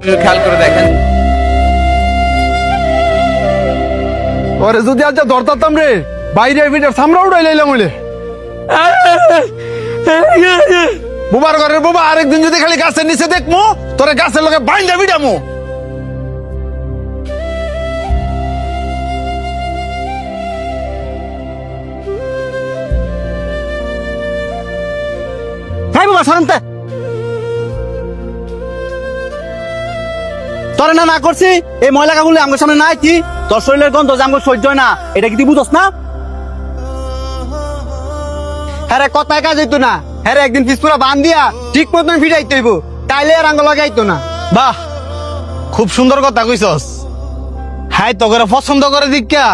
একটু খেয়াল করে দেখেন। ওরে যদি আজ ধরতাম রে, বাইরে ভিটার সামরা উড়াই লাইলাম হইলে। বুবার ঘরের বাবা, আরেকদিন যদি খালি গাছের নিচে দেখমু, তোরে গাছের লগে বাইন্দা বিডামু। বাবা সরন্তে তোর না করছি এই ময়লা কাগুলি আমার সামনে নাই কি তোর শরীরের গন্ধ যে আমার সহ্য হয় না, এটা কি তুই বুঝস না? হ্যাঁ রে, কথায় কাজ হইতো না। হ্যাঁ রে, একদিন ফিসপুরা বান দিয়া ঠিক মতন ফিটাইতে হইব, তাইলে আর আঙ্গ লাগাইতো না। বাহ, খুব সুন্দর কথা কইছস। হাই তোকে পছন্দ করে দিকা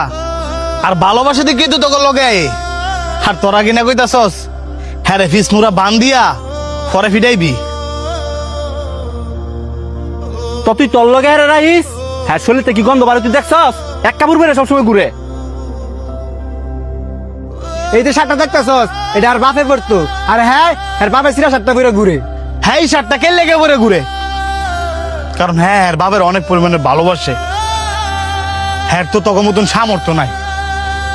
আর ভালোবাসা দিকে তো তোকে লগে আয়। আর তোরা কিনা কইতাছস হ্যাঁ রে ফিস মুরা বান দিয়া পরে ফিটাইবি। তো তুই তোর লগে হেরে রাইস, হ্যাঁ শরীরতে কি গন্ধ বাড়ি তুই দেখছস? এক কাপড় পরে সবসময় ঘুরে। এই যে শার্টটা দেখতেছস, এটা আর বাপে পড়তো, আর হ্যাঁ আর বাপে সিরা শার্টটা পরে ঘুরে। হ্যাঁ এই শার্টটা কে লেগে পরে ঘুরে? কারণ হ্যাঁ আর বাবার অনেক পরিমাণে ভালোবাসে। হ্যাঁ তো তখন মতন সামর্থ্য নাই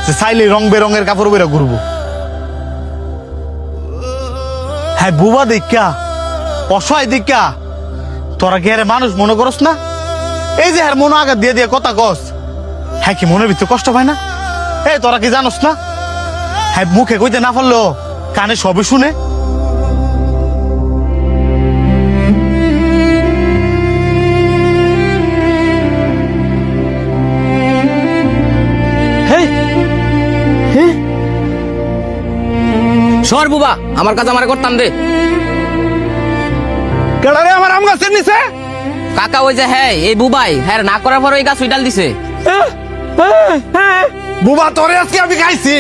যে চাইলে রং বেরঙের কাপড় পরে ঘুরবো। হ্যাঁ বুবা দেখা, অসহায় দেখা তোরা কি আরে মানুষ মনে করস না? এই যে হ্যাঁ মনে আঘাত দিয়ে দিয়ে কথা কস, হ্যাঁ কি মনের ভিতরে কষ্ট পায় না? এই তোরা কি জানোস না হ্যাঁ মুখে কইতে না পারলো কানে সবই শুনে। সর বুবা, আমার কাজ আমার করতাম দে। কেডা রে আমার আম গাছের নিচে? কাকা ওই যে হ্যাঁ এই বুবাই, হ্যাঁ না করার পর ওই গাছ উইটাল দিছে। বুবা তোরে আজকে আমি খাইছি।